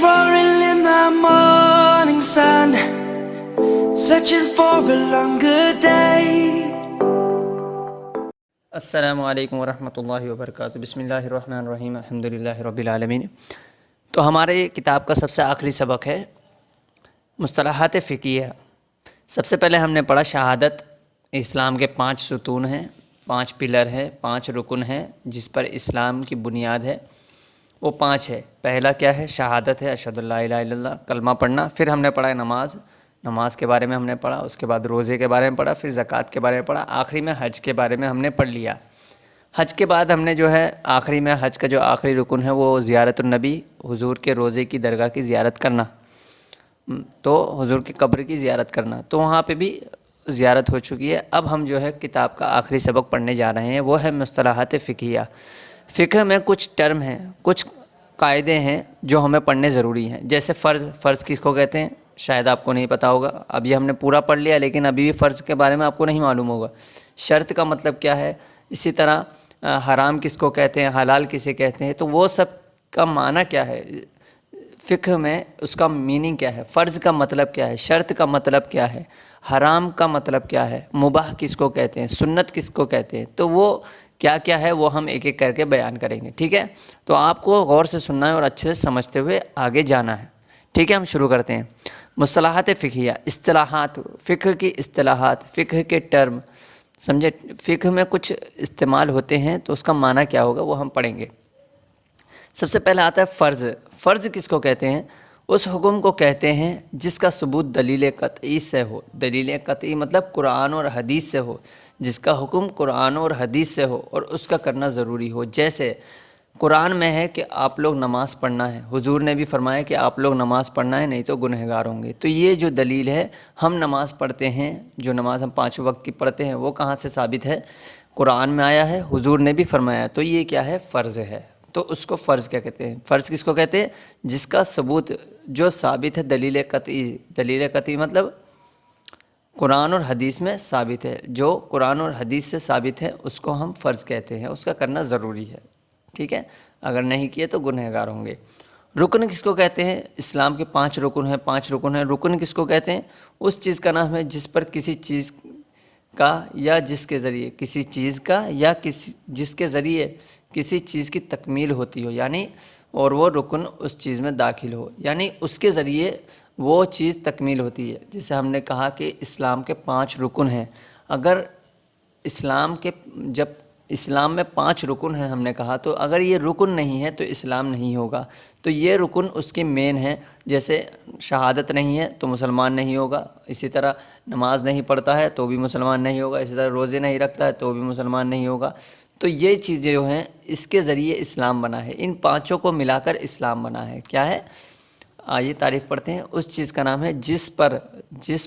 roaring in the morning sun, searching for a longer day. السلام علیکم ورحمۃ اللہ وبرکاتہ۔ بسم اللہ الرحمن الرحیم، الحمدللہ رب العالمین۔ تو ہمارے کتاب کا سب سے آخری سبق ہے مصطلحات فقہیہ۔ سب سے پہلے ہم نے پڑھا شہادت اسلام کے 5 ستون ہیں، 5 پلر ہیں، 5 رکن ہیں جس پر اسلام کی بنیاد ہے، وہ 5 ہے۔ پہلا کیا ہے؟ شہادت ہے، اشہد ان لا الہ الا اللہ، کلمہ پڑھنا۔ پھر ہم نے پڑھا نماز کے بارے میں ہم نے پڑھا، اس کے بعد روزے کے بارے میں پڑھا، پھر زکوٰۃ کے بارے میں پڑھا، آخری میں حج کے بارے میں ہم نے پڑھ لیا۔ حج کے بعد ہم نے جو ہے آخری میں حج کا جو آخری رکن ہے وہ زیارت النبی، حضور کے روضے کی درگاہ کی زیارت کرنا، تو حضور کی قبر کی زیارت کرنا، تو وہاں پہ بھی زیارت ہو چکی ہے۔ اب ہم جو ہے کتاب کا آخری سبق پڑھنے جا رہے ہیں، وہ ہے مصطلحات فقہیہ۔ فقہ میں کچھ ٹرم ہیں، کچھ قاعدے ہیں جو ہمیں پڑھنے ضروری ہیں، جیسے فرض کس کو کہتے ہیں شاید آپ کو نہیں پتہ ہوگا، ابھی ہم نے پورا پڑھ لیا لیکن ابھی بھی فرض کے بارے میں آپ کو نہیں معلوم ہوگا۔ شرط کا مطلب کیا ہے، اسی طرح حرام کس کو کہتے ہیں، حلال کسے کہتے ہیں، تو وہ سب کا معنی کیا ہے فقہ میں، اس کا میننگ کیا ہے، فرض کا مطلب کیا ہے، شرط کا مطلب کیا ہے، حرام کا مطلب کیا ہے، مباح کس کو کہتے ہیں، سنت کس کو کہتے ہیں، تو وہ کیا کیا ہے وہ ہم ایک ایک کر کے بیان کریں گے، ٹھیک ہے؟ تو آپ کو غور سے سننا ہے اور اچھے سے سمجھتے ہوئے آگے جانا ہے، ٹھیک ہے؟ ہم شروع کرتے ہیں۔ مصطلحات فقہیہ، اصطلاحات، فقہ کی اصطلاحات، فقہ کے ٹرم، سمجھے؟ فقہ میں کچھ استعمال ہوتے ہیں تو اس کا معنی کیا ہوگا وہ ہم پڑھیں گے۔ سب سے پہلے آتا ہے فرض۔ فرض کس کو کہتے ہیں؟ اس حکم کو کہتے ہیں جس کا ثبوت دلیل قطعی سے ہو۔ دلیل قطعی مطلب قرآن اور حدیث سے ہو، جس کا حکم قرآن اور حدیث سے ہو اور اس کا کرنا ضروری ہو۔ جیسے قرآن میں ہے کہ آپ لوگ نماز پڑھنا ہے، حضور نے بھی فرمایا کہ آپ لوگ نماز پڑھنا ہے نہیں تو گنہگار ہوں گے، تو یہ جو دلیل ہے ہم نماز پڑھتے ہیں، جو نماز ہم 5 وقت کی پڑھتے ہیں وہ کہاں سے ثابت ہے؟ قرآن میں آیا ہے، حضور نے بھی فرمایا، تو یہ کیا ہے؟ فرض ہے، تو اس کو فرض کیا کہتے ہیں؟ فرض کس کو کہتے ہیں؟ جس کا ثبوت جو ثابت ہے دلیل قطعی۔ دلیل قطعی مطلب قرآن اور حدیث میں ثابت ہے، جو قرآن اور حدیث سے ثابت ہے اس کو ہم فرض کہتے ہیں، اس کا کرنا ضروری ہے، ٹھیک ہے؟ اگر نہیں کیے تو گنہگار ہوں گے۔ رکن کس کو کہتے ہیں؟ اسلام کے 5 رکن ہیں، 5 رکن ہیں۔ رکن کس کو کہتے ہیں؟ اس چیز کا نام ہے جس پر کسی چیز کا یا جس کے ذریعے کسی چیز کا یا جس کے ذریعے کسی چیز کی تکمیل ہوتی ہو، یعنی اور وہ رکن اس چیز میں داخل ہو، یعنی اس کے ذریعے وہ چیز تکمیل ہوتی ہے۔ جیسے ہم نے کہا کہ اسلام کے 5 رکن ہیں، اگر جب اسلام میں 5 رکن ہیں ہم نے کہا، تو اگر یہ رکن نہیں ہے تو اسلام نہیں ہوگا، تو یہ رکن اس کی مین ہے۔ جیسے شہادت نہیں ہے تو مسلمان نہیں ہوگا، اسی طرح نماز نہیں پڑھتا ہے تو بھی مسلمان نہیں ہوگا، اسی طرح روزے نہیں رکھتا ہے تو بھی مسلمان نہیں ہوگا، تو یہ چیزیں جو ہیں اس کے ذریعے اسلام بنا ہے، ان 5 کو ملا کر اسلام بنا ہے۔ کیا ہے؟ آئیے تعریف پڑھتے ہیں۔ اس چیز کا نام ہے جس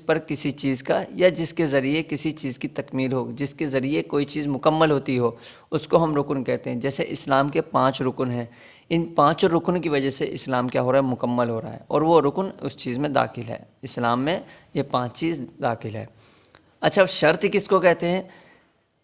پر کسی چیز کا یا جس کے ذریعے کسی چیز کی تکمیل ہو، جس کے ذریعے کوئی چیز مکمل ہوتی ہو، اس کو ہم رکن کہتے ہیں۔ جیسے اسلام کے 5 رکن ہیں، ان 5 رکن کی وجہ سے اسلام کیا ہو رہا ہے؟ مکمل ہو رہا ہے، اور وہ رکن اس چیز میں داخل ہے، اسلام میں یہ 5 چیز داخل ہے۔ اچھا، شرط کس کو کہتے ہیں؟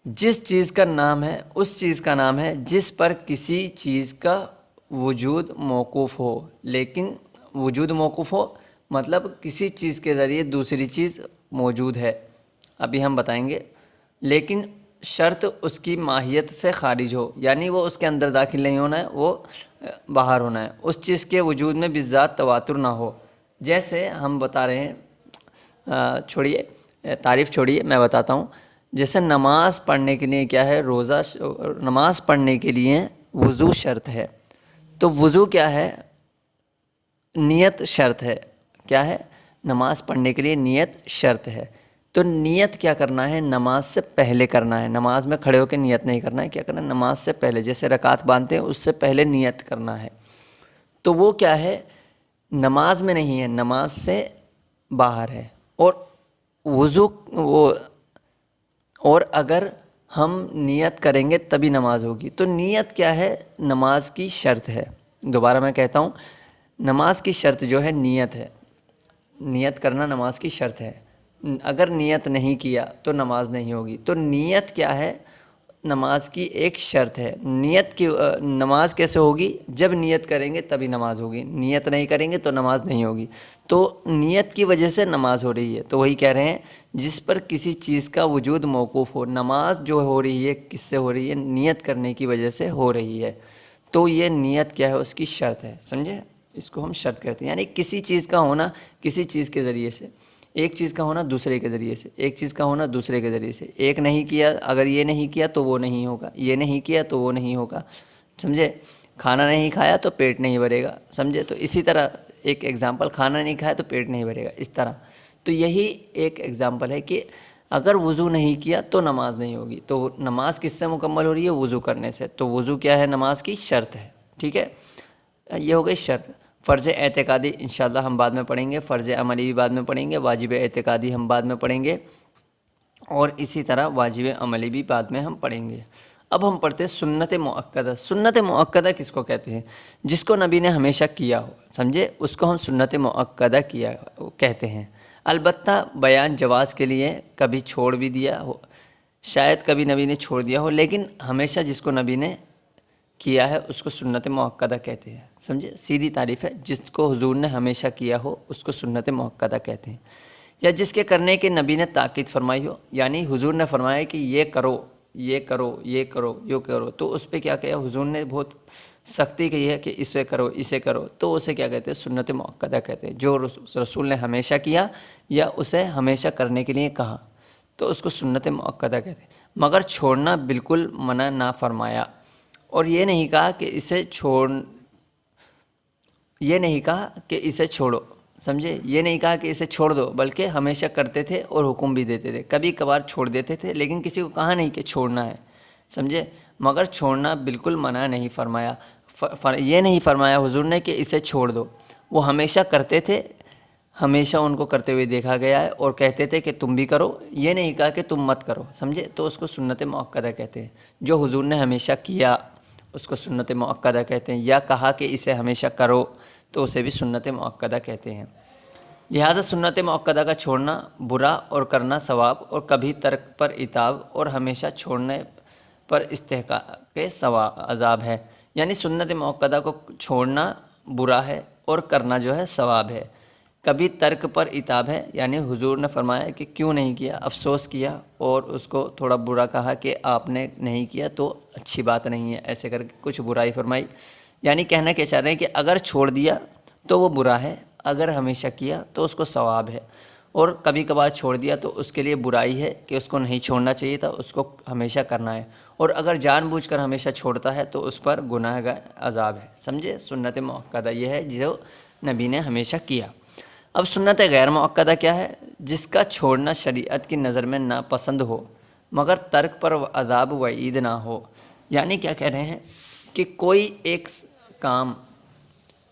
جس چیز کا نام ہے، اس چیز کا نام ہے جس پر کسی چیز کا وجود موقوف ہو، لیکن وجود موقوف ہو مطلب کسی چیز کے ذریعے دوسری چیز موجود ہے، ابھی ہم بتائیں گے، لیکن شرط اس کی ماہیت سے خارج ہو، یعنی وہ اس کے اندر داخل نہیں ہونا ہے، وہ باہر ہونا ہے، اس چیز کے وجود میں بذات تواتر نہ ہو۔ جیسے ہم بتا رہے ہیں، چھوڑیے تعریف، چھوڑیے میں بتاتا ہوں۔ جیسے نماز پڑھنے کے لیے کیا ہے؟ نماز پڑھنے کے لیے وضو شرط ہے، تو وضو کیا ہے؟ نیت شرط ہے۔ کیا ہے؟ نماز پڑھنے کے لیے نیت شرط ہے، تو نیت کیا کرنا ہے؟ نماز سے پہلے کرنا ہے، نماز میں کھڑے ہو کے نیت نہیں کرنا ہے، کیا کرنا ہے؟ نماز سے پہلے، جیسے رکعت باندھتے ہیں اس سے پہلے نیت کرنا ہے، تو وہ کیا ہے؟ نماز میں نہیں ہے، نماز سے باہر ہے، اور وضو اور اگر ہم نیت کریں گے تبھی نماز ہوگی، تو نیت کیا ہے؟ نماز کی شرط ہے۔ دوبارہ میں کہتا ہوں، نماز کی شرط جو ہے نیت ہے، نیت کرنا نماز کی شرط ہے، اگر نیت نہیں کیا تو نماز نہیں ہوگی۔ تو نیت کیا ہے؟ نماز کی ایک شرط ہے۔ نیت کی نماز کیسے ہوگی؟ جب نیت کریں گے تبھی نماز ہوگی، نیت نہیں کریں گے تو نماز نہیں ہوگی۔ تو نیت کی وجہ سے نماز ہو رہی ہے، تو وہی کہہ رہے ہیں جس پر کسی چیز کا وجود موقوف ہو۔ نماز جو ہو رہی ہے کس سے ہو رہی ہے؟ نیت کرنے کی وجہ سے ہو رہی ہے۔ تو یہ نیت کیا ہے؟ اس کی شرط ہے، سمجھے؟ اس کو ہم شرط کہتے ہیں، یعنی کسی چیز کا ہونا کسی چیز کے ذریعے سے، ایک چیز کا ہونا دوسرے کے ذریعے سے، ایک چیز کا ہونا دوسرے کے ذریعے سے۔ ایک نہیں کیا، اگر یہ نہیں کیا تو وہ نہیں ہوگا، یہ نہیں کیا تو وہ نہیں ہوگا، سمجھے؟ کھانا نہیں کھایا تو پیٹ نہیں بھرے گا، سمجھے؟ تو اسی طرح ایک ایگزامپل، کھانا نہیں کھایا تو پیٹ نہیں بھرے گا، اس طرح۔ تو یہی ایک ایگزامپل ہے کہ اگر وضو نہیں کیا تو نماز نہیں ہوگی۔ تو نماز کس سے مکمل ہو رہی ہے؟ وضو کرنے سے۔ تو وضو کیا ہے؟ نماز کی شرط ہے، ٹھیک ہے؟ یہ ہو گئی شرط۔ فرض اعتقادی انشاءاللہ ہم بعد میں پڑھیں گے، فرض عملی بھی بعد میں پڑھیں گے، واجب اعتقادی ہم بعد میں پڑھیں گے، اور اسی طرح واجب عملی بھی بعد میں ہم پڑھیں گے۔ اب ہم پڑھتے ہیں سنت مؤکدہ۔ سنت مؤکدہ کس کو کہتے ہیں؟ جس کو نبی نے ہمیشہ کیا ہو، سمجھے؟ اس کو ہم سنت مؤکدہ کہتے ہیں۔ البتہ بیان جواز کے لیے کبھی چھوڑ بھی دیا ہو، شاید کبھی نبی نے چھوڑ دیا ہو، لیکن ہمیشہ جس کو نبی نے کیا ہے اس کو سنت مؤکدہ کہتے ہیں، سمجھے؟ سیدھی تعریف ہے، جس کو حضور نے ہمیشہ کیا ہو اس کو سنت مؤکدہ کہتے ہیں۔ یا جس کے کرنے کے نبی نے تاکید فرمائی ہو، یعنی حضور نے فرمایا کہ یہ کرو، یہ کرو، یہ کرو، یہ کرو، تو اس پہ کیا کہا؟ حضور نے بہت سختی کی ہے کہ اسے کرو، اسے کرو، تو اسے کیا کہتے ہیں؟ سنت مؤکدہ کہتے ہیں۔ جو رسول نے ہمیشہ کیا یا اسے ہمیشہ کرنے کے لیے کہا تو اس کو سنت مؤکدہ کہتے ہیں۔ مگر چھوڑنا بالکل منع نہ فرمایا، اور یہ نہیں کہا کہ اسے چھوڑو، سمجھے؟ یہ نہیں کہا کہ اسے چھوڑ دو، بلکہ ہمیشہ کرتے تھے اور حکم بھی دیتے تھے۔ کبھی کبھار چھوڑ دیتے تھے، لیکن کسی کو کہا نہیں کہ چھوڑنا ہے، سمجھے؟ مگر چھوڑنا بالکل منع نہیں فرمایا۔ یہ نہیں فرمایا حضور نے کہ اسے چھوڑ دو، وہ ہمیشہ کرتے تھے، ہمیشہ ان کو کرتے ہوئے دیکھا گیا ہے، اور کہتے تھے کہ تم بھی کرو، یہ نہیں کہا کہ تم مت کرو، سمجھے؟ تو اس کو سنت مؤکدہ کہتے ہیں۔ جو حضور نے ہمیشہ کیا اس کو سنت مؤکدہ کہتے ہیں، یا کہا کہ اسے ہمیشہ کرو تو اسے بھی سنت مؤکدہ کہتے ہیں۔ لہٰذا سنت مؤکدہ کا چھوڑنا برا اور کرنا ثواب، اور کبھی ترک پر عتاب، اور ہمیشہ چھوڑنے پر استحقاق ثواب عذاب ہے۔ یعنی سنت مؤکدہ کو چھوڑنا برا ہے اور کرنا جو ہے ثواب ہے۔ کبھی ترک پر عتاب ہے، یعنی حضور نے فرمایا کہ کیوں نہیں کیا، افسوس کیا اور اس کو تھوڑا برا کہا کہ آپ نے نہیں کیا تو اچھی بات نہیں ہے، ایسے کر کے کچھ برائی فرمائی۔ یعنی کہنا کیا چاہ رہے ہیں کہ اگر چھوڑ دیا تو وہ برا ہے، اگر ہمیشہ کیا تو اس کو ثواب ہے، اور کبھی کبھار چھوڑ دیا تو اس کے لیے برائی ہے کہ اس کو نہیں چھوڑنا چاہیے تھا، اس کو ہمیشہ کرنا ہے، اور اگر جان بوجھ کر ہمیشہ چھوڑتا ہے تو اس پر گناہ کا عذاب ہے، سمجھے؟ سنت مؤکدہ یہ ہے جو نبی نے ہمیشہ کیا۔ اب سنت غیر مؤکدہ کیا ہے؟ جس کا چھوڑنا شریعت کی نظر میں ناپسند ہو، مگر ترک پر عذاب وعید نہ ہو۔ یعنی کیا کہہ رہے ہیں کہ کوئی ایک کام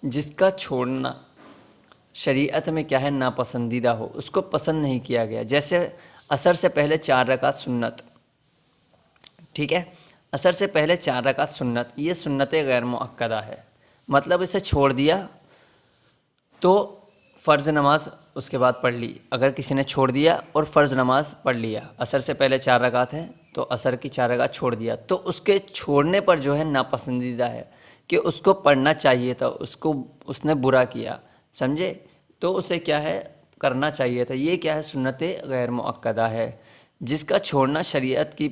جس کا چھوڑنا شریعت میں کیا ہے؟ ناپسندیدہ ہو، اس کو پسند نہیں کیا گیا، جیسے عصر سے پہلے 4 رکعت سنت، ٹھیک ہے؟ عصر سے پہلے 4 رکعت سنت، یہ سنت غیر مؤکدہ ہے، مطلب اسے چھوڑ دیا تو فرض نماز اس کے بعد پڑھ لی، اگر کسی نے چھوڑ دیا اور فرض نماز پڑھ لیا، عصر سے پہلے 4 رکعت ہیں تو عصر کی 4 رکعت چھوڑ دیا، تو اس کے چھوڑنے پر جو ہے ناپسندیدہ ہے کہ اس کو پڑھنا چاہیے تھا، اس نے برا کیا، سمجھے؟ تو اسے کیا ہے؟ کرنا چاہیے تھا۔ یہ کیا ہے؟ سنت غیر مؤکدہ ہے، جس کا چھوڑنا شریعت کی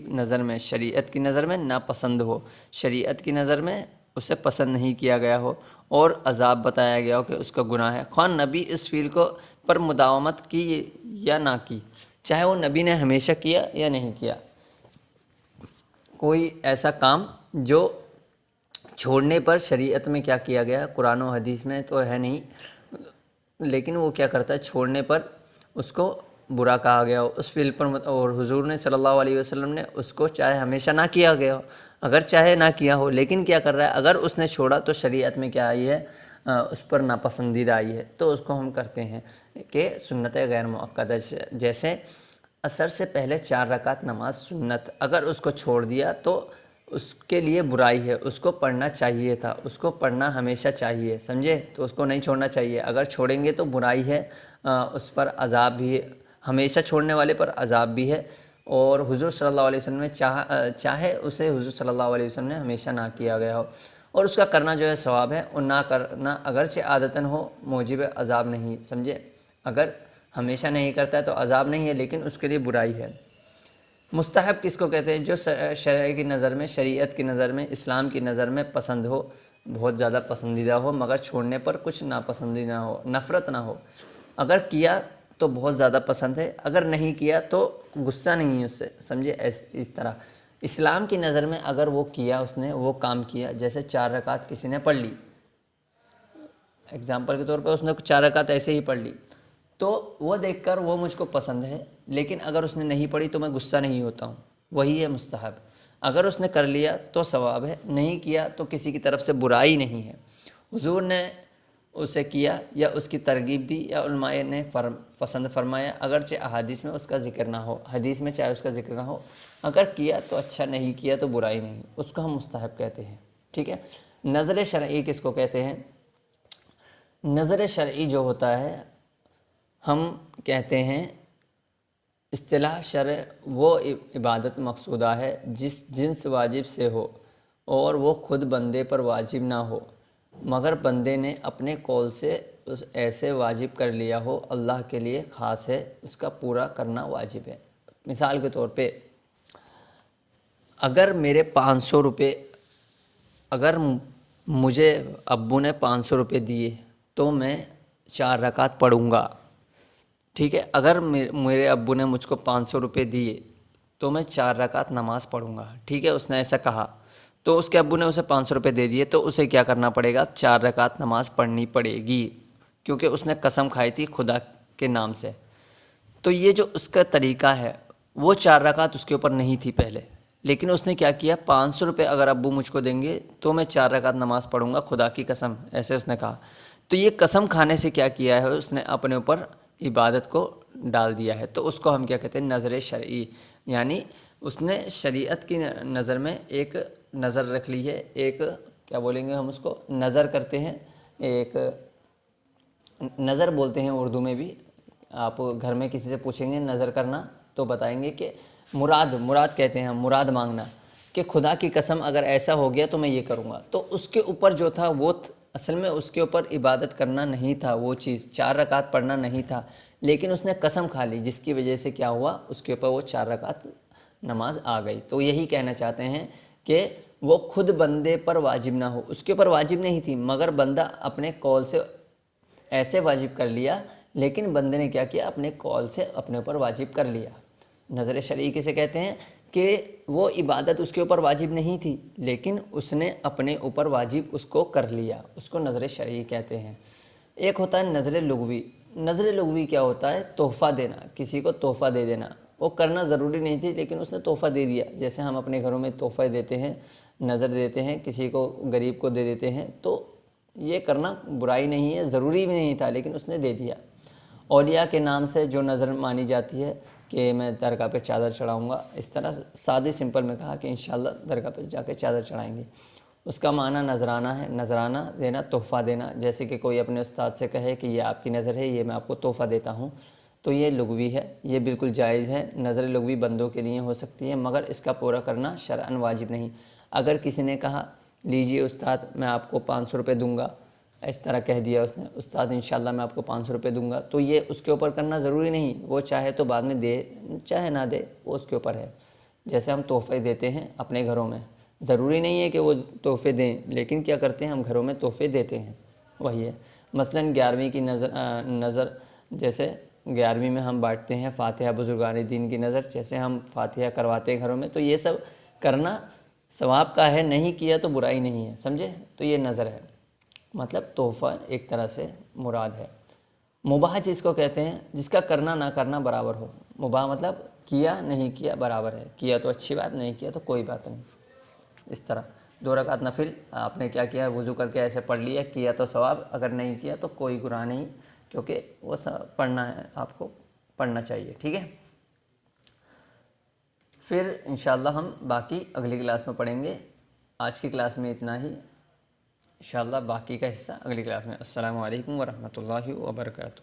نظر میں ناپسند ہو، شریعت کی نظر میں اسے پسند نہیں کیا گیا ہو، اور عذاب بتایا گیا ہو کہ اس کا گناہ ہے، خواہ نبی اس فعل پر مداومت کی یا نہ کی، چاہے وہ نبی نے ہمیشہ کیا یا نہیں کیا۔ کوئی ایسا کام جو چھوڑنے پر شریعت میں کیا کیا گیا، قرآن و حدیث میں تو ہے نہیں، لیکن وہ کیا کرتا ہے؟ چھوڑنے پر اس کو برا کہا گیا ہو اس فعل پر، اور حضور نے صلی اللہ علیہ وسلم نے اس کو چاہے ہمیشہ نہ کیا گیا ہو، اگر چاہے نہ کیا ہو، لیکن کیا کر رہا ہے؟ اگر اس نے چھوڑا تو شریعت میں کیا آئی ہے؟ اس پر ناپسندیدہ آئی ہے، تو اس کو ہم کرتے ہیں کہ سنت غیر مؤکدہ۔ جیسے عصر سے پہلے 4 رکعت نماز سنت، اگر اس کو چھوڑ دیا تو اس کے لیے برائی ہے، اس کو پڑھنا چاہیے تھا، اس کو پڑھنا ہمیشہ چاہیے، سمجھے؟ تو اس کو نہیں چھوڑنا چاہیے، اگر چھوڑیں گے تو برائی ہے، اس پر عذاب بھی ہے، ہمیشہ چھوڑنے والے پر عذاب بھی ہے، اور حضور صلی اللہ علیہ وسلم نے چاہے اسے حضور صلی اللہ علیہ وسلم نے ہمیشہ نہ کیا گیا ہو، اور اس کا کرنا جو ہے ثواب ہے، اور نہ کرنا اگرچہ عادتاً ہو موجب عذاب نہیں، سمجھے؟ اگر ہمیشہ نہیں کرتا ہے تو عذاب نہیں ہے، لیکن اس کے لیے برائی ہے۔ مستحب کس کو کہتے ہیں؟ جو شرع کی نظر میں، شریعت کی نظر میں، اسلام کی نظر میں پسند ہو، بہت زیادہ پسندیدہ ہو، مگر چھوڑنے پر کچھ ناپسندیدہ ہو، نفرت نہ ہو۔ اگر کیا تو بہت زیادہ پسند ہے، اگر نہیں کیا تو غصہ نہیں ہے اس سے، سمجھے؟ اس طرح اسلام کی نظر میں اگر وہ کیا، اس نے وہ کام کیا، جیسے 4 رکعت کسی نے پڑھ لی، اگزامپل کے طور پہ اس نے 4 رکعت ایسے ہی پڑھ لی، تو وہ دیکھ کر وہ مجھ کو پسند ہے، لیکن اگر اس نے نہیں پڑھی تو میں غصہ نہیں ہوتا ہوں، وہی ہے مستحب۔ اگر اس نے کر لیا تو ثواب ہے، نہیں کیا تو کسی کی طرف سے برائی نہیں ہے۔ حضور نے اسے کیا یا اس کی ترغیب دی یا علماء نے پسند فرمایا، اگرچہ احادیث میں اس کا ذکر نہ ہو، حدیث میں چاہے اس کا ذکر نہ ہو، اگر کیا تو اچھا، نہیں کیا تو برائی نہیں، اس کو ہم مستحب کہتے ہیں، ٹھیک ہے؟ نظر شرعی کس کو کہتے ہیں؟ نظر شرعی جو ہوتا ہے، ہم کہتے ہیں اصطلاح شرع وہ عبادت مقصودہ ہے جس جنس واجب سے ہو اور وہ خود بندے پر واجب نہ ہو، مگر بندے نے اپنے قول سے اس ایسے واجب کر لیا ہو، اللہ کے لیے خاص ہے، اس کا پورا کرنا واجب ہے۔ مثال کے طور پہ اگر میرے 500 روپے، اگر مجھے ابو نے 500 روپے دیے تو میں 4 رکعت پڑھوں گا، ٹھیک ہے؟ اگر میرے ابو نے مجھ کو 500 روپے دیے تو میں 4 رکعت نماز پڑھوں گا، ٹھیک ہے؟ اس نے ایسا کہا تو اس کے ابو نے اسے 500 روپے دے دیے، تو اسے کیا کرنا پڑے گا؟ 4 رکعت نماز پڑھنی پڑے گی، کیونکہ اس نے قسم کھائی تھی خدا کے نام سے۔ تو یہ جو اس کا طریقہ ہے، وہ 4 رکعت اس کے اوپر نہیں تھی پہلے، لیکن اس نے کیا کیا؟ 500 روپے اگر ابو مجھ کو دیں گے تو میں 4 رکعت نماز پڑھوں گا خدا کی قسم، ایسے اس نے کہا۔ تو یہ قسم کھانے سے کیا کیا ہے؟ اس نے اپنے اوپر عبادت کو ڈال دیا ہے، تو اس کو ہم کیا کہتے ہیں؟ نظر شرعی، یعنی اس نے شریعت کی نظر میں ایک نظر رکھ لی ہے، ایک کیا بولیں گے ہم اس کو؟ نظر کرتے ہیں، ایک نظر بولتے ہیں اردو میں بھی۔ آپ گھر میں کسی سے پوچھیں گے نظر کرنا تو بتائیں گے کہ مراد کہتے ہیں ہم، مراد مانگنا، کہ خدا کی قسم اگر ایسا ہو گیا تو میں یہ کروں گا۔ تو اس کے اوپر جو تھا وہ اصل میں اس کے اوپر عبادت کرنا نہیں تھا، وہ چیز 4 رکعت پڑھنا نہیں تھا، لیکن اس نے قسم کھا لی، جس کی وجہ سے کیا ہوا؟ اس کے اوپر وہ 4 رکعت نماز آ گئی۔ تو یہی کہنا چاہتے ہیں کہ وہ خود بندے پر واجب نہ ہو، اس کے اوپر واجب نہیں تھی، مگر بندہ اپنے قول سے ایسے واجب کر لیا، لیکن بندے نے کیا کیا؟ اپنے قول سے اپنے اوپر واجب کر لیا۔ نظر شرعی کسے کہتے ہیں؟ کہ وہ عبادت اس کے اوپر واجب نہیں تھی، لیکن اس نے اپنے اوپر واجب اس کو کر لیا، اس کو نظر شرعی کہتے ہیں۔ ایک ہوتا ہے نظر لغوی۔ نظر لغوی کیا ہوتا ہے؟ تحفہ دینا، کسی کو تحفہ دے دینا، وہ کرنا ضروری نہیں تھی لیکن اس نے تحفہ دے دیا، جیسے ہم اپنے گھروں میں تحفے دیتے ہیں، نظر دیتے ہیں، کسی کو غریب کو دے دیتے ہیں، تو یہ کرنا برائی نہیں ہے، ضروری بھی نہیں تھا لیکن اس نے دے دیا۔ اولیاء کے نام سے جو نظر مانی جاتی ہے کہ میں درگاہ پہ چادر چڑھاؤں گا، اس طرح سادی سمپل میں کہا کہ انشاءاللہ درگاہ پہ جا کے چادر چڑھائیں گے، اس کا معنی نذرانہ ہے، نذرانہ دینا، تحفہ دینا۔ جیسے کہ کوئی اپنے استاد سے کہے کہ یہ آپ کی نظر ہے، یہ میں آپ کو تحفہ دیتا ہوں، تو یہ لغوی ہے، یہ بالکل جائز ہے۔ نظر لغوی بندوں کے لیے ہو سکتی ہے، مگر اس کا پورا کرنا شرعاً واجب نہیں۔ اگر کسی نے کہا لیجئے استاد میں آپ کو 500 روپے دوں گا، اس طرح کہہ دیا اس نے، استاد انشاءاللہ میں آپ کو 500 روپے دوں گا، تو یہ اس کے اوپر کرنا ضروری نہیں، وہ چاہے تو بعد میں دے، چاہے نہ دے، وہ اس کے اوپر ہے۔ جیسے ہم تحفے دیتے ہیں اپنے گھروں میں، ضروری نہیں ہے کہ وہ تحفے دیں، لیکن کیا کرتے ہیں؟ ہم گھروں میں تحفے دیتے ہیں، وہی ہے۔ مثلاً 11ویں کی نظر جیسے 11ویں میں ہم بانٹتے ہیں فاتحہ بزرگان دین کی نظر، جیسے ہم فاتحہ کرواتے ہیں گھروں میں، تو یہ سب کرنا ثواب کا ہے، نہیں کیا تو برائی نہیں ہے، سمجھے؟ تو یہ نظر ہے، مطلب تحفہ ایک طرح سے مراد ہے۔ مباح جس کو کہتے ہیں جس کا کرنا نہ کرنا برابر ہو۔ مباح مطلب کیا نہیں کیا برابر ہے، کیا تو اچھی بات، نہیں کیا تو کوئی بات نہیں۔ اس طرح 2 رکعت نفل آپ نے کیا کیا؟ وضو کر کے ایسے پڑھ لیا، کیا تو ثواب، اگر نہیں کیا تو کوئی گناہ نہیں، کیونکہ وہ پڑھنا ہے، آپ کو پڑھنا چاہیے، ٹھیک ہے؟ پھر انشاءاللہ ہم باقی اگلی کلاس میں پڑھیں گے۔ آج کی کلاس میں اتنا ہی، انشاءاللہ باقی کا حصہ اگلی کلاس میں۔ السلام علیکم ورحمۃ اللہ وبرکاتہ۔